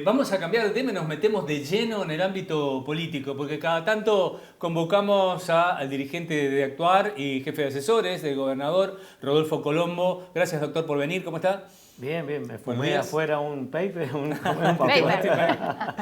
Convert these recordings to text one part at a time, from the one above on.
vamos a cambiar de tema y nos metemos de lleno en el ámbito político, porque cada tanto convocamos al dirigente de Actuar y jefe de asesores del gobernador, Rodolfo Colombo. Gracias, doctor, por venir. ¿Cómo está? Bien, bien. Me Buenos fumé días. afuera un paper, un papel. Claro.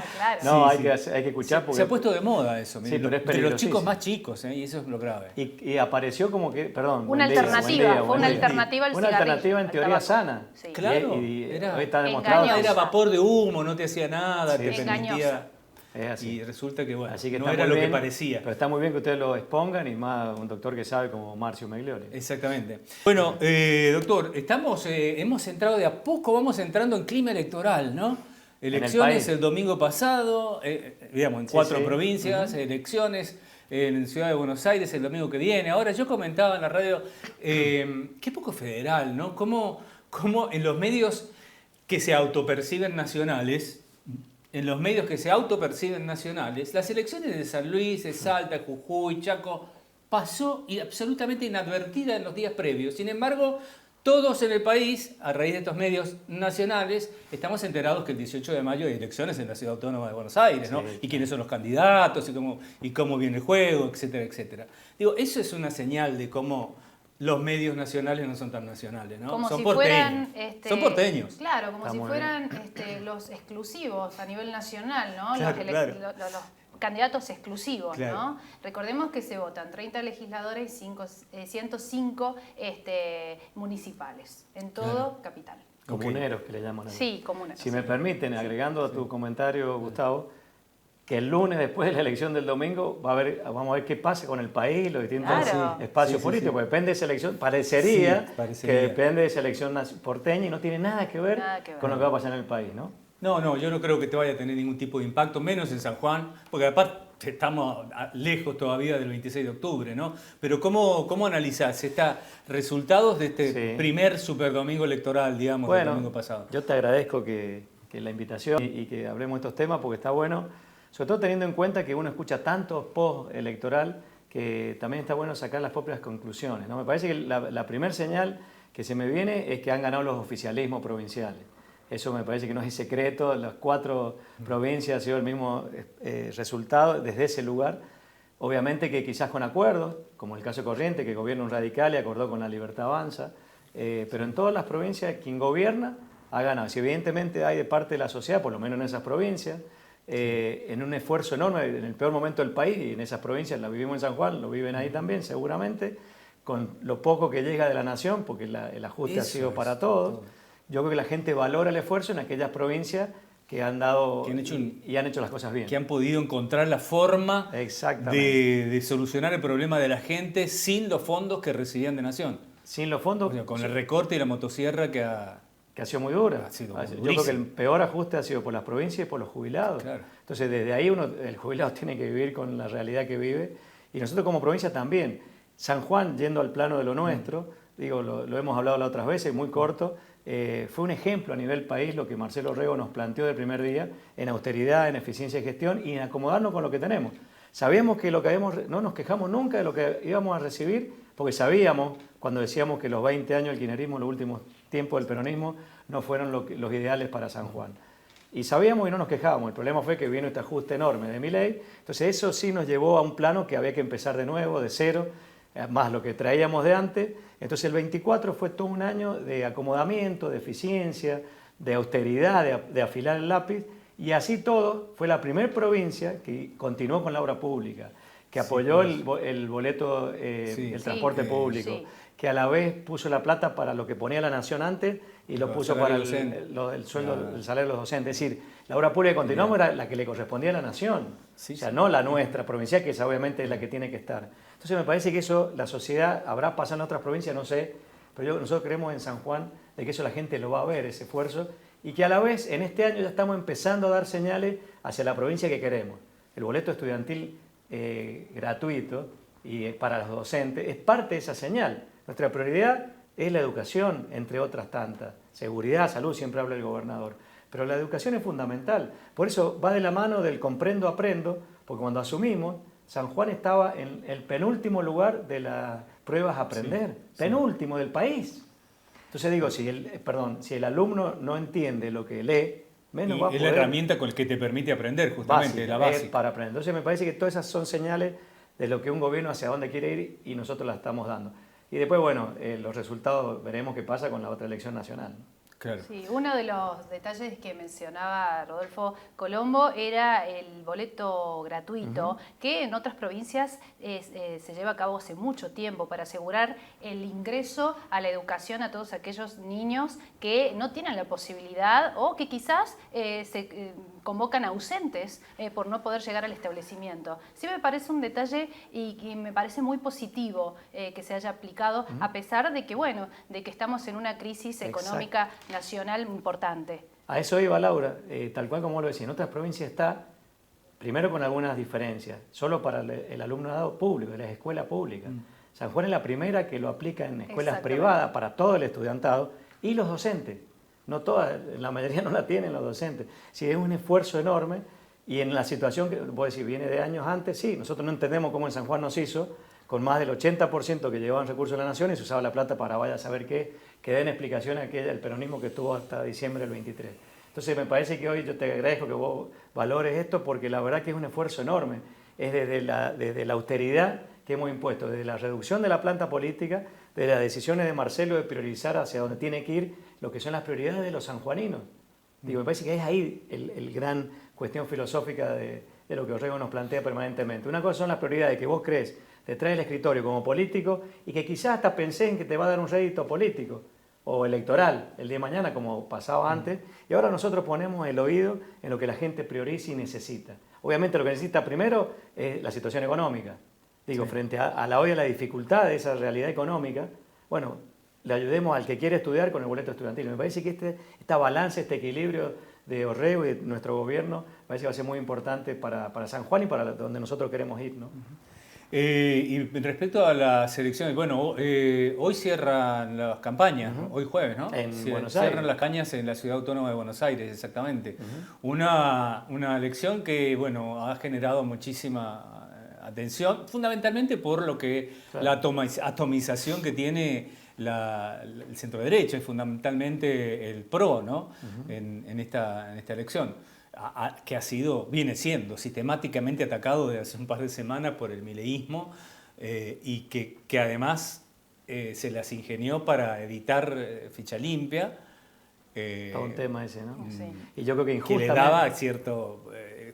No, Sí, hay que escuchar porque... Se ha puesto de moda eso, Sí, pero es entre los peligrosísimo. chicos más chicos, y eso es lo grave. Y apareció como que, perdón, Una alternativa, fue una alternativa al Una cigarrillo, alternativa en al teoría tabaco. sana. Sí. Claro, Y era hoy está demostrado engañosa. Era vapor de humo, no te hacía nada, Sí, te sí. permitía... Engañosa. es así. Y resulta que, bueno, Así que no está era muy lo que bien, parecía. Pero está muy bien que ustedes lo expongan y más un doctor que sabe como Marcio Meglioli. Exactamente. Bueno, doctor, hemos entrado de a poco, vamos entrando en clima electoral, ¿no? Elecciones país. el domingo pasado, digamos, en 4 sí. provincias, elecciones en Ciudad de Buenos Aires el domingo que viene. Ahora, yo comentaba en la radio, qué poco federal, ¿no? Cómo en los medios que se autoperciben nacionales, las elecciones de San Luis, de Salta, Jujuy, Chaco, pasó absolutamente inadvertida en los días previos. Sin embargo, todos en el país, a raíz de estos medios nacionales, estamos enterados que el 18 de mayo hay elecciones en la Ciudad Autónoma de Buenos Aires, ¿no? Sí. Y quiénes son los candidatos, y cómo viene el juego, etcétera, etcétera. Digo, eso es una señal de cómo los medios nacionales no son tan nacionales, ¿no? Como son si porteños. fueran, Son porteños. Claro, como Está si muy fueran los exclusivos a nivel nacional, ¿no? Claro, claro. Los candidatos exclusivos, Claro. ¿no? Recordemos que se votan 30 legisladores y 105 municipales en todo capital. Comuneros que le llaman. Sí, comuneros. Si me permiten, agregando a tu comentario, Gustavo, que el lunes después de la elección del domingo vamos a ver qué pasa con el país, los distintos Claro. espacios Sí, políticos, sí. porque depende de esa elección, parecería Sí, que depende de esa elección porteña y no tiene nada que ver con lo que va a pasar en el país, ¿no? No, yo no creo que te vaya a tener ningún tipo de impacto, menos en San Juan, porque aparte estamos lejos todavía del 26 de octubre, ¿no? Pero ¿cómo analizás estos resultados de este primer superdomingo electoral, digamos, del domingo pasado? Yo te agradezco que la invitación y que hablemos de estos temas porque está bueno, sobre todo teniendo en cuenta que uno escucha tanto post-electoral que también está bueno sacar las propias conclusiones, ¿no? Me parece que la primera señal que se me viene es que han ganado los oficialismos provinciales. Eso me parece que no es secreto, las 4 provincias ha sido el mismo resultado desde ese lugar. Obviamente que quizás con acuerdos, como el caso de Corrientes, que gobierna un radical y acordó con la Libertad Avanza, pero en todas las provincias quien gobierna ha ganado. Si evidentemente hay de parte de la sociedad, por lo menos en esas provincias, en un esfuerzo enorme, en el peor momento del país, y en esas provincias, la vivimos en San Juan, lo viven ahí también seguramente, con lo poco que llega de la nación, porque el ajuste ha sido para todos. Yo creo que la gente valora el esfuerzo en aquellas provincias que han dado y han hecho las cosas bien. Que han podido encontrar la forma de solucionar el problema de la gente sin los fondos que recibían de Nación. Sin los fondos. O sea, con el recorte y la motosierra que ha sido muy dura. sido Yo creo que el peor ajuste ha sido por las provincias y por los jubilados. Claro. Entonces, desde ahí el jubilado tiene que vivir con la realidad que vive. Y nosotros como provincia también. San Juan, yendo al plano de lo nuestro, lo hemos hablado las otras veces, muy corto, fue un ejemplo a nivel país lo que Marcelo Rego nos planteó del primer día en austeridad, en eficiencia de gestión y en acomodarnos con lo que tenemos. Sabíamos que no nos quejamos nunca de lo que íbamos a recibir, porque sabíamos, cuando decíamos que los 20 años del kirchnerismo, los últimos tiempos del peronismo, no fueron los ideales para San Juan. Y sabíamos y no nos quejábamos. El problema fue que vino este ajuste enorme de Milei. Entonces eso sí nos llevó a un plano que había que empezar de nuevo, de cero, más lo que traíamos de antes. Entonces el 24 fue todo un año de acomodamiento, de eficiencia, de austeridad, de afilar el lápiz, y así todo fue la primera provincia que continuó con la obra pública, que apoyó el boleto, el transporte público, que a la vez puso la plata para lo que ponía la Nación antes y lo puso para el sueldo, el salario de los docentes. Es decir, la obra pública que continuamos era la que le correspondía a la Nación, o sea, no la nuestra provincial, que esa obviamente es la que tiene que estar. Entonces me parece que eso la sociedad habrá pasado en otras provincias, no sé, pero nosotros creemos en San Juan de que eso la gente lo va a ver, ese esfuerzo, y que a la vez en este año ya estamos empezando a dar señales hacia la provincia que queremos. El boleto estudiantil gratuito y para los docentes es parte de esa señal. Nuestra prioridad es la educación, entre otras tantas. Seguridad, salud, siempre habla el gobernador. Pero la educación es fundamental. Por eso va de la mano del comprendo, aprendo, porque cuando asumimos, San Juan estaba en el penúltimo lugar de las pruebas a aprender, penúltimo del país. Entonces digo, si el alumno no entiende lo que lee, menos Y va a es poder. la herramienta con la que te permite aprender, justamente, la Es base. para aprender. Entonces me parece que todas esas son señales de lo que un gobierno hacia dónde quiere ir y nosotros las estamos dando. Y después, bueno, los resultados veremos qué pasa con la otra elección nacional, ¿no? Claro. Sí, uno de los detalles que mencionaba Rodolfo Colombo era el boleto gratuito, que en otras provincias se lleva a cabo hace mucho tiempo para asegurar el ingreso a la educación a todos aquellos niños que no tienen la posibilidad o que quizás se convocan ausentes por no poder llegar al establecimiento. Sí me parece un detalle y me parece muy positivo que se haya aplicado, a pesar de que, bueno, de que estamos en una crisis económica nacional importante. A eso iba Laura, tal cual como lo decía, en otras provincias está, primero con algunas diferencias, solo para el alumnado público, de las escuelas públicas. San Juan es la primera que lo aplica en escuelas privadas para todo el estudiantado y los docentes. No todas, la mayoría no la tienen los docentes. Sí, es un esfuerzo enorme y en la situación que, voy a decir, viene de años antes, sí, nosotros no entendemos cómo en San Juan nos hizo, con más del 80% que llevaban recursos de la nación y se usaba la plata para vaya a saber qué, que den explicaciones a aquella, el peronismo que estuvo hasta diciembre del 23. Entonces me parece que hoy yo te agradezco que vos valores esto porque la verdad que es un esfuerzo enorme. Es desde la austeridad que hemos impuesto, desde la reducción de la planta política, de las decisiones de Marcelo de priorizar hacia donde tiene que ir lo que son las prioridades de los sanjuaninos. Digo, me parece que es ahí el gran cuestión filosófica de lo que Orrego nos plantea permanentemente. Una cosa son las prioridades que vos crees detrás del escritorio como político y que quizás hasta pensé en que te va a dar un rédito político o electoral el día de mañana como pasaba antes y ahora nosotros ponemos el oído en lo que la gente prioriza y necesita. Obviamente lo que necesita primero es la situación económica. Digo, frente a la hoy a la dificultad de esa realidad económica, bueno, le ayudemos al que quiere estudiar con el boleto estudiantil. Me parece que esta balance, este equilibrio de Orrego y de nuestro gobierno, me parece que va a ser muy importante para San Juan y para donde nosotros queremos ir, ¿no? Y respecto a las elecciones, bueno, hoy cierran las campañas, ¿no? Hoy jueves, ¿no? En Buenos Aires. Cierran las cañas en la Ciudad Autónoma de Buenos Aires, exactamente. Una elección que, bueno, ha generado muchísima atención, fundamentalmente por lo que la atomización que tiene el centro derecha y fundamentalmente el PRO, ¿no? En esta elección. Que viene siendo sistemáticamente atacado desde hace un par de semanas por el mileísmo y que además se las ingenió para evitar ficha limpia. Todo un tema ese, ¿no? Sí. Y yo creo que Que injustamente... le daba cierto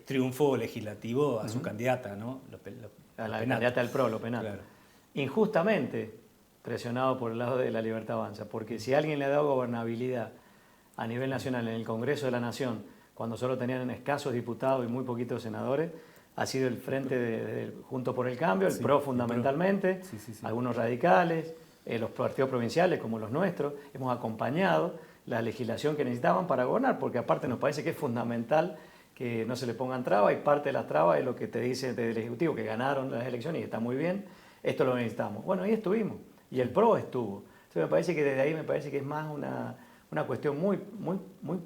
triunfo legislativo a su candidata, ¿no? A la candidata del PRO, lo penal. Claro. Injustamente presionado por el lado de la Libertad Avanza, porque si alguien le ha dado gobernabilidad a nivel nacional en el Congreso de la Nación, cuando solo tenían escasos diputados y muy poquitos senadores, ha sido el Frente de Juntos por el Cambio, el PRO fundamentalmente, algunos radicales, los partidos provinciales como los nuestros, hemos acompañado la legislación que necesitaban para gobernar, porque aparte nos parece que es fundamental que no se le pongan trabas y parte de las trabas es lo que te dice desde el Ejecutivo, que ganaron las elecciones y está muy bien, esto lo necesitamos. Bueno, ahí estuvimos y el PRO estuvo. Entonces me parece que desde ahí me parece que es más una cuestión muy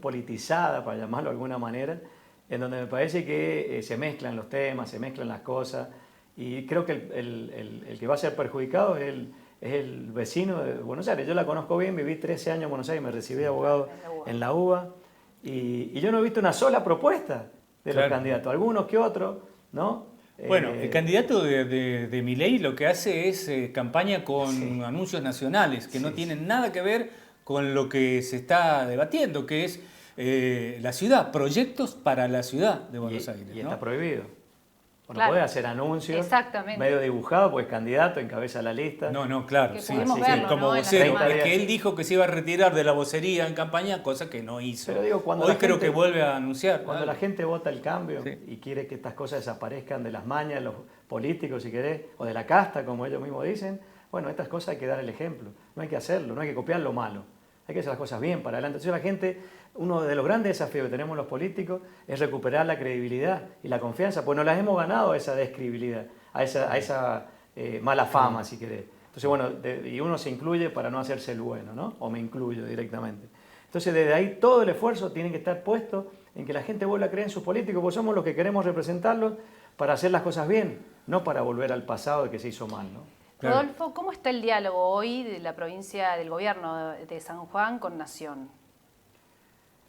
politizada, para llamarlo de alguna manera, en donde me parece que se mezclan los temas, se mezclan las cosas, y creo que el que va a ser perjudicado es el vecino de Buenos Aires. Yo la conozco bien, viví 13 años en Buenos Aires, me recibí de abogado en la UBA, y yo no he visto una sola propuesta de los candidatos, algunos que otros, ¿no? Bueno, el candidato de Milei lo que hace es campaña con anuncios nacionales que no tienen nada que ver con lo que se está debatiendo, que es la ciudad, proyectos para la ciudad de Buenos Aires. Y ¿no? está prohibido. No Claro. puede hacer anuncios medio dibujado, pues candidato, encabeza la lista. No, claro, Que sí, pudimos sí, verlo, como ¿no? vocero. En la Es que él dijo que se iba a retirar de la vocería en campaña, cosa que no hizo. Pero digo, cuando hoy la creo gente, que vuelve a anunciar. Cuando la gente vota el cambio Sí. y quiere que estas cosas desaparezcan de las mañas de los políticos, si querés, o de la casta, como ellos mismos dicen, bueno, estas cosas hay que dar el ejemplo. No hay que hacerlo, no hay que copiar lo malo. Hay que hacer las cosas bien para adelante. Entonces la gente, uno de los grandes desafíos que tenemos los políticos es recuperar la credibilidad y la confianza, pues nos las hemos ganado a esa descredibilidad, a esa mala fama, si querés. Entonces, bueno, y uno se incluye para no hacerse el bueno, ¿no? O me incluyo directamente. Entonces, desde ahí todo el esfuerzo tiene que estar puesto en que la gente vuelva a creer en sus políticos, porque somos los que queremos representarlos para hacer las cosas bien, no para volver al pasado de que se hizo mal, ¿no? Claro. Rodolfo, ¿cómo está el diálogo hoy de la provincia, del gobierno de San Juan con Nación?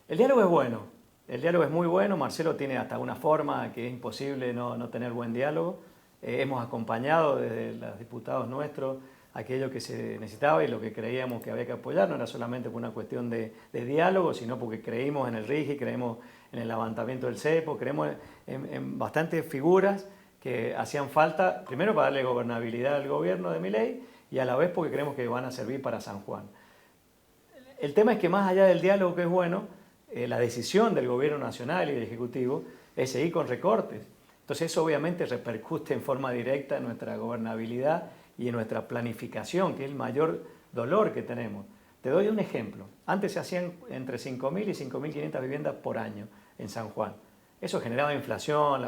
El diálogo es bueno. El diálogo es muy bueno, Marcelo tiene hasta una forma que es imposible no tener buen diálogo. Hemos acompañado desde los diputados nuestros aquello que se necesitaba y lo que creíamos que había que apoyar, no era solamente por una cuestión de diálogo, sino porque creímos en el RIGI, creemos en el levantamiento del cepo, creemos en bastantes figuras que hacían falta, primero para darle gobernabilidad al gobierno de Milei y a la vez porque creemos que van a servir para San Juan. El tema es que más allá del diálogo, que es bueno, la decisión del gobierno nacional y del Ejecutivo es seguir con recortes. Entonces eso obviamente repercute en forma directa en nuestra gobernabilidad y en nuestra planificación, que es el mayor dolor que tenemos. Te doy un ejemplo. Antes se hacían entre 5.000 y 5.500 viviendas por año en San Juan. Eso generaba inflación,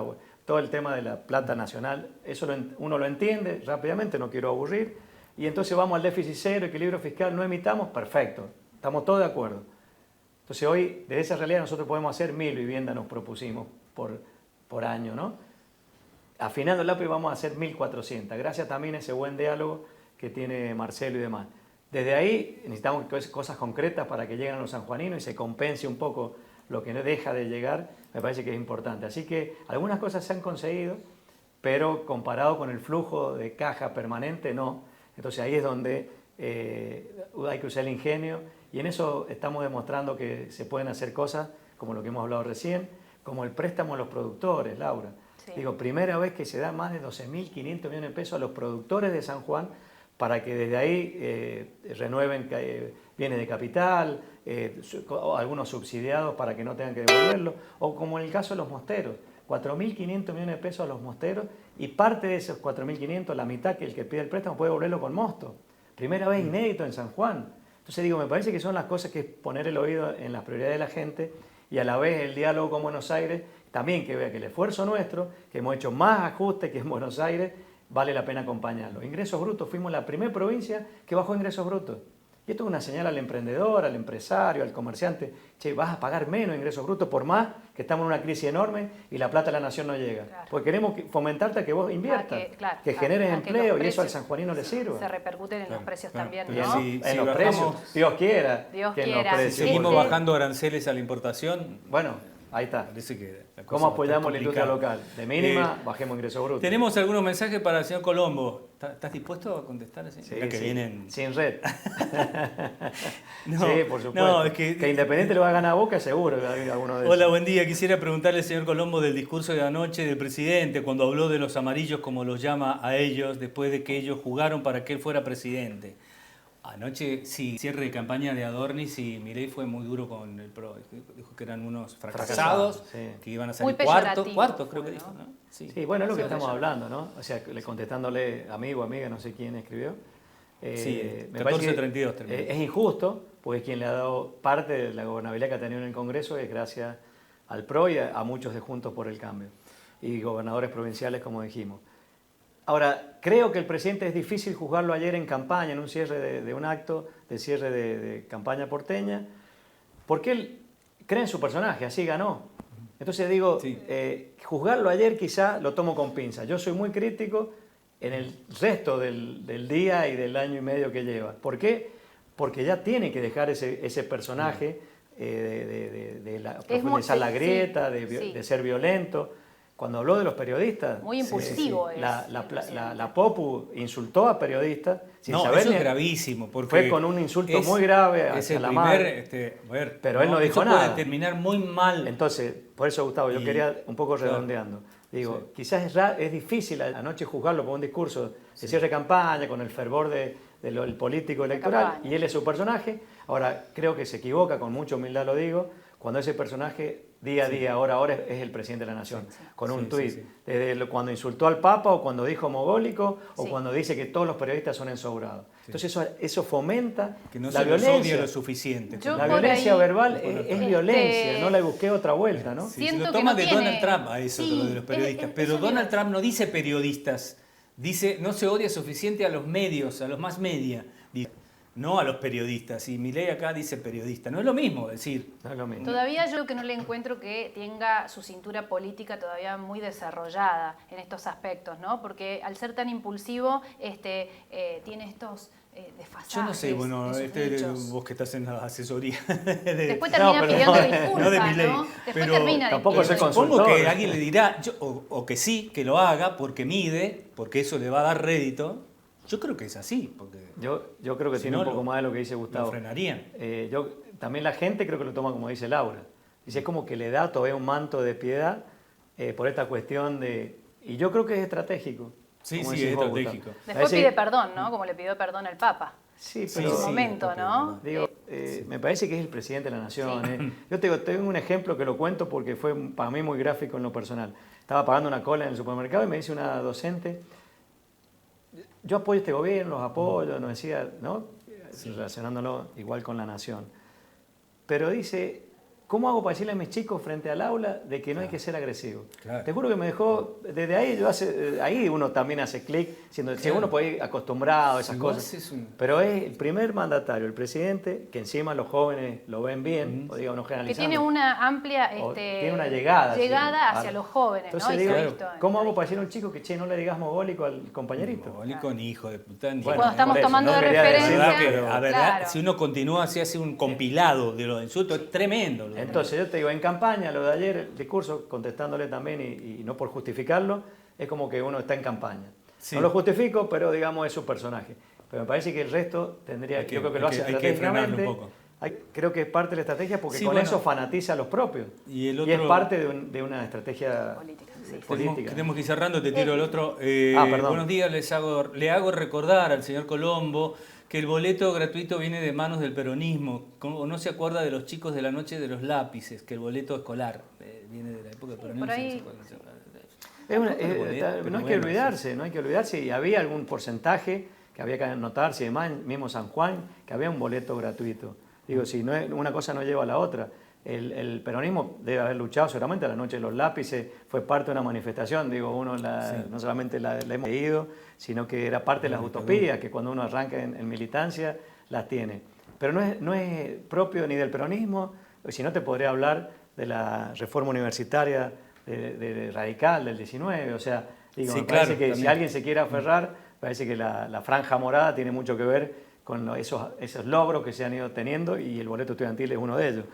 todo el tema de la plata nacional, eso uno lo entiende rápidamente, no quiero aburrir, y entonces vamos al déficit cero, equilibrio fiscal, no emitamos, perfecto, estamos todos de acuerdo. Entonces hoy, de esa realidad, nosotros podemos hacer 1.000 viviendas, nos propusimos por año, ¿no? Afinando el lápiz vamos a hacer 1.400, gracias también a ese buen diálogo que tiene Marcelo y demás. Desde ahí necesitamos cosas concretas para que lleguen a los sanjuaninos y se compense un poco lo que no deja de llegar, me parece que es importante. Así que algunas cosas se han conseguido, pero comparado con el flujo de caja permanente, no. Entonces ahí es donde hay que usar el ingenio y en eso estamos demostrando que se pueden hacer cosas como lo que hemos hablado recién, como el préstamo a los productores, Laura. Sí. Digo, primera vez que se da más de 12.500 millones de pesos a los productores de San Juan para que desde ahí renueven bienes de capital, algunos subsidiados para que no tengan que devolverlo, o como en el caso de los mosteros, 4.500 millones de pesos a los mosteros y parte de esos 4.500, la mitad que el que pide el préstamo puede devolverlo con mosto. Primera vez inédito en San Juan. Entonces digo, me parece que son las cosas que es poner el oído en las prioridades de la gente y a la vez el diálogo con Buenos Aires, también que vea que el esfuerzo nuestro, que hemos hecho más ajustes que en Buenos Aires, vale la pena acompañarlo. Ingresos brutos, fuimos la primera provincia que bajó ingresos brutos. Y esto es una señal al emprendedor, al empresario, al comerciante. Che, vas a pagar menos ingresos brutos por más que estamos en una crisis enorme y la plata de la nación no llega. Claro. Porque queremos fomentarte a que vos inviertas, que generes empleo y eso al sanjuanino le sirva. Se repercuten en los precios también, ¿no? Si en los precios, Dios quiera. Dios quiera. Si seguimos bajando aranceles a la importación. Bueno, ahí está. Parece que ¿Cómo apoyamos la industria local? De mínima, bajemos ingresos brutos. Tenemos algunos mensajes para el señor Colombo. ¿Estás dispuesto a contestar? Sí, que vienen... Sin red. No, sí, por supuesto. No, es que Independiente lo va a ganar a Boca, seguro que alguno de esos. Hola, buen día. Quisiera preguntarle al señor Colombo del discurso de anoche del presidente cuando habló de los amarillos, como los llama a ellos, después de que ellos jugaron para que él fuera presidente. Anoche, sí, cierre de campaña de Adornis y Milei fue muy duro con el PRO. Dijo que eran unos fracasados, sí, que iban a salir cuartos, creo que dijo, ¿no? Sí, bueno, es lo que estamos hablando, ¿no? O sea, contestándole amigo, amiga, no sé quién escribió. Sí, 1432 terminó. Es injusto, porque quien le ha dado parte de la gobernabilidad que ha tenido en el Congreso es gracias al PRO y a muchos de Juntos por el Cambio. Y gobernadores provinciales, como dijimos. Ahora, creo que el presidente es difícil juzgarlo ayer en campaña, en un cierre de un acto, de cierre de campaña porteña, porque él cree en su personaje, así ganó. Entonces digo, sí, juzgarlo ayer quizá lo tomo con pinzas. Yo soy muy crítico en el resto del día y del año y medio que lleva. ¿Por qué? Porque ya tiene que dejar ese personaje de profundizar la grieta, de ser violento. Cuando habló de los periodistas... Muy impulsivo es. La Popu insultó a periodistas sin saber... Eso es gravísimo. Porque fue con un insulto muy grave hacia la madre. Pero él no dijo nada. Puede terminar muy mal. Entonces, por eso, Gustavo, yo quería un poco redondeando. Digo, sí, quizás es difícil anoche juzgarlo por un discurso de cierre de campaña, con el fervor del político electoral, y él es su personaje. Ahora, creo que se equivoca, con mucha humildad lo digo, cuando ese personaje día a día, hora a hora, es el presidente de la nación, con un tuit. Desde cuando insultó al Papa, o cuando dijo mogólico, o cuando dice que todos los periodistas son ensobrados. Entonces eso fomenta que no la se violencia. Odia lo suficiente. La violencia verbal es violencia, no le busqué otra vuelta, ¿no? Se lo toma de Donald Trump a eso, lo de los periodistas. Pero Donald Trump no dice periodistas, dice no se odia suficiente a los medios, a los más media. no a los periodistas. Y Milei acá dice periodista. No es lo mismo decir. No es lo mismo. Todavía yo que no le encuentro que tenga su cintura política todavía muy desarrollada en estos aspectos, ¿no? Porque al ser tan impulsivo, tiene estos desfasajes. Yo no sé, bueno, en sus dichos. vos que estás en la asesoría. Después termina pero pidiendo no, disculpas, no de Milei, ¿no? Después pero termina tampoco pidiendo se disculpas. Supongo que consultor. alguien le dirá, o que sí, que lo haga porque mide, porque eso le va a dar rédito. Yo creo que es así, porque Yo creo que si tiene no, un poco más de lo que dice lo Gustavo. frenarían. También la gente creo que lo toma como dice Laura. Dice, es como que le da todavía un manto de piedad por esta cuestión de... Y yo creo que es estratégico. Sí, como sí, decís es vos, estratégico. Gustavo. Después Parece- pide perdón, ¿no? Como le pidió perdón al Papa. Sí, Sí, En pero... su momento, sí, ¿no? Digo, me parece que es el presidente de la nación. Yo tengo un ejemplo que lo cuento porque fue para mí muy gráfico en lo personal. Estaba pagando una cola en el supermercado y me dice una docente, yo apoyo este gobierno, los apoyo, nos decía, ¿no? Relacionándolo igual con la nación. Pero dice, ¿cómo hago para decirle a mis chicos frente al aula de que no hay que ser agresivo? Claro. Te juro que me dejó, desde ahí ahí uno también hace clic, siendo Claro. uno puede ir acostumbrado a esas Si vos cosas. haces un- Pero es el primer mandatario, el presidente, que encima los jóvenes lo ven bien, o digamos, no Que generalizando. tiene una amplia Tiene una llegada hacia sí, los jóvenes, Entonces ¿no? Y digo, se ha visto en ¿cómo la hago para decirle a un chico que, che, no le digas mogólico al compañerito? Mogólico ni hijo de puta ni Bueno, Cuando estamos por eso, tomando no de quería decir referencia. verdad que, a ver, claro. si uno continúa, se hace un compilado de los insultos, es tremendo. Entonces yo te digo, en campaña, lo de ayer, el discurso, contestándole también y no por justificarlo, es como que uno está en campaña. Sí. No lo justifico, pero digamos es su personaje. Pero me parece que el resto tendría, Hay que- yo creo que hay lo que- hace hay que frenarlo un estratégicamente. poco. Creo que es parte de la estrategia porque Sí, con bueno. eso fanatiza a los propios. Y el es otro- parte de una estrategia política, sí. política. Tenemos que ir cerrando, te tiro el otro. perdón. Buenos días, le hago recordar al señor Colombo que el boleto gratuito viene de manos del peronismo. ¿O no se acuerda de los chicos de la noche de los lápices? Que el boleto escolar viene de la época del peronismo. por ahí- ¿se acuerda? No hay que olvidarse, no hay que olvidarse. Y había algún porcentaje que había que anotarse, y demás, mismo San Juan, que había un boleto gratuito. Digo, si no es, una cosa no lleva a la otra. El peronismo debe haber luchado seguramente, la noche de los lápices fue parte de una manifestación, digo, no solamente la hemos leído, sino que era parte de las utopías, que cuando uno arranca en militancia, las tiene. Pero no es propio ni del peronismo, si no te podría hablar de la reforma universitaria de radical del 19, o sea, digo, Sí, me claro, parece que si también. alguien se quiere aferrar, parece que la franja morada tiene mucho que ver con esos logros que se han ido teniendo y el boleto estudiantil es uno de ellos.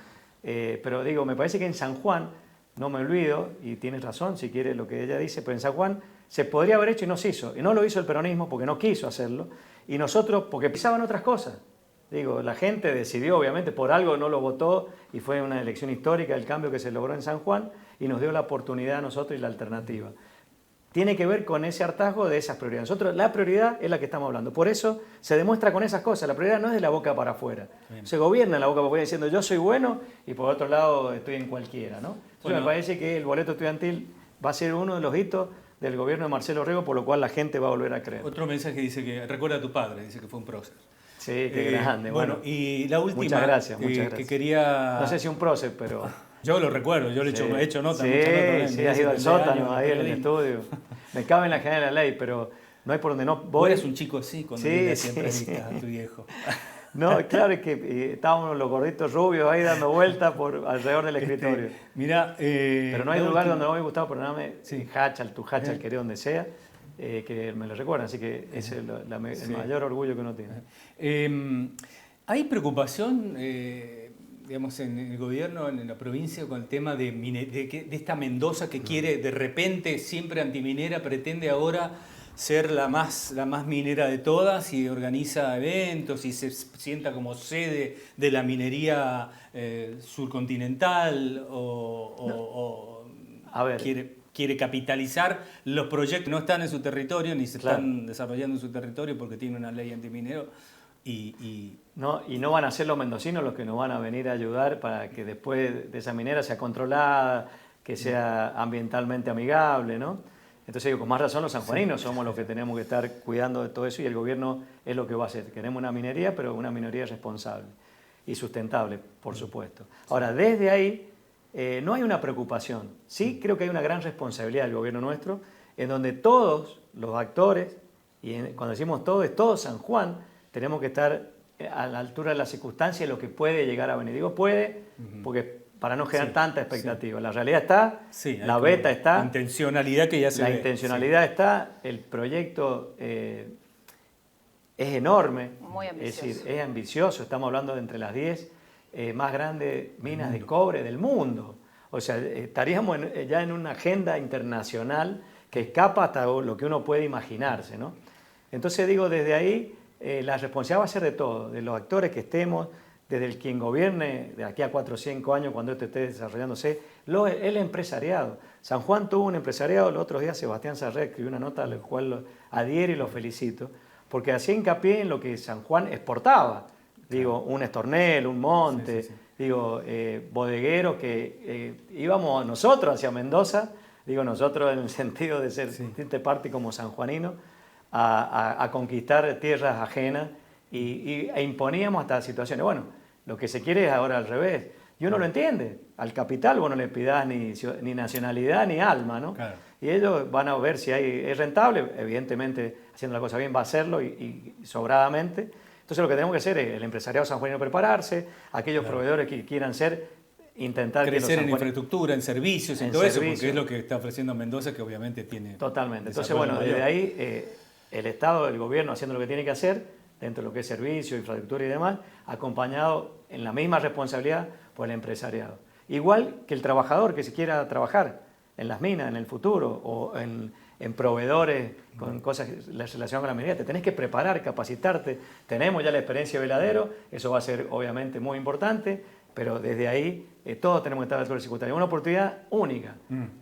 Pero digo, me parece que en San Juan, no me olvido, y tienes razón si quiere lo que ella dice, pero en San Juan se podría haber hecho y no se hizo. Y no lo hizo el peronismo porque no quiso hacerlo, y nosotros porque pisaban otras cosas. Digo, la gente decidió, obviamente, por algo no lo votó, y fue una elección histórica el cambio que se logró en San Juan, y nos dio la oportunidad a nosotros y la alternativa. Tiene que ver con ese hartazgo de esas prioridades. Nosotros, la prioridad es la que estamos hablando. Por eso se demuestra con esas cosas. La prioridad no es de la boca para afuera. Se gobierna en la boca para afuera diciendo yo soy bueno y por otro lado estoy en cualquiera, ¿no? Entonces Bueno. me parece que el boleto estudiantil va a ser uno de los hitos del gobierno de Marcelo Rego, por lo cual la gente va a volver a creer. Otro mensaje dice que recuerda a tu padre, dice que fue un prócer. Sí, qué grande. Bueno, y la última muchas gracias, que gracias. quería... No sé si un prócer, pero... Yo lo recuerdo, yo le Sí. he hecho notas. Sí, muchas notas, sí, me has dice ido al 30 sótano, años, ahí en el periodismo. estudio. Me cabe en la general de la ley, pero no hay por donde no Vos voy. eras un chico así cuando Sí, le sí, hacía entrevistas a tu viejo. No, claro, es que estábamos los gorditos rubios ahí dando vueltas alrededor del escritorio. Mira, Pero no hay la lugar última- donde no me gustado, perdóname, Sí. Hachal, tu Hachal, querido, donde sea, que me lo recuerdan, así que ese es el Sí. mayor orgullo que uno tiene. ¿Hay preocupación, digamos, en el gobierno, en la provincia, con el tema de esta Mendoza que quiere, de repente, siempre antiminera, pretende ahora ser la más minera de todas y organiza eventos y se sienta como sede de la minería surcontinental o A ver. quiere capitalizar los proyectos que no están en su territorio ni se Claro. están desarrollando en su territorio porque tiene una ley antiminero y No, y no van a ser los mendocinos los que nos van a venir a ayudar para que después de esa minera sea controlada, que sea ambientalmente amigable, ¿no? Entonces digo, con más razón los sanjuaninos somos los que tenemos que estar cuidando de todo eso y el gobierno es lo que va a hacer. Queremos una minería, pero una minería responsable y sustentable, por supuesto. Ahora, desde ahí no hay una preocupación. Sí creo que hay una gran responsabilidad del gobierno nuestro, en donde todos los actores, y cuando decimos todos, es todo San Juan, tenemos que estar a la altura de las circunstancias lo que puede llegar a venir. Digo puede, porque para no generar tanta expectativa. La realidad está, la beta está. La intencionalidad que ya se ve. La intencionalidad está, el proyecto es enorme. Muy ambicioso. Es decir, es ambicioso. Estamos hablando de entre las 10 más grandes minas de cobre del mundo. O sea, estaríamos ya en una agenda internacional que escapa hasta lo que uno puede imaginarse, ¿no? Entonces digo, desde ahí la responsabilidad va a ser de todos, de los actores que estemos, desde el quien gobierne de aquí a 4 o 5 años cuando esto esté desarrollándose, el empresariado. San Juan tuvo un empresariado, el otro día Sebastián Sarré escribió una nota a la cual lo adhiero y lo felicito, porque hacía hincapié en lo que San Juan exportaba. Digo, un Estornel, un Monte, digo, bodegueros que íbamos nosotros hacia Mendoza, digo nosotros en el sentido de ser parte como sanjuanino, a conquistar tierras ajenas e imponíamos hasta situaciones. Bueno, lo que se quiere es ahora al revés. Y uno lo entiende. Al capital vos no le pidas ni nacionalidad ni alma, ¿no? Claro. Y ellos van a ver si es rentable. Evidentemente, haciendo la cosa bien va a hacerlo y sobradamente. Entonces lo que tenemos que hacer es el empresariado sanjuanino prepararse, aquellos proveedores que quieran intentar crecer en infraestructura, en servicios, en todo eso, porque es lo que está ofreciendo Mendoza, que obviamente tiene... Totalmente. Entonces, bueno, desde ahí el Estado, el gobierno haciendo lo que tiene que hacer, dentro de lo que es servicio, infraestructura y demás, acompañado en la misma responsabilidad por el empresariado. Igual que el trabajador que se quiera trabajar en las minas en el futuro o en proveedores con cosas relacionadas con la minería, te tenés que preparar, capacitarte. Tenemos ya la experiencia de Veladero, eso va a ser obviamente muy importante, pero desde ahí todos tenemos que estar a la altura de circunstancias. Una oportunidad única.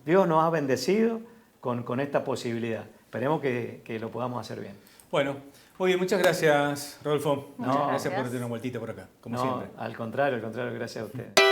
Dios nos ha bendecido con esta posibilidad. Esperemos que lo podamos hacer bien. Bueno, muy bien, muchas gracias, Rodolfo. Muchas gracias por tener una vueltita por acá, como siempre. Al contrario, gracias a ustedes.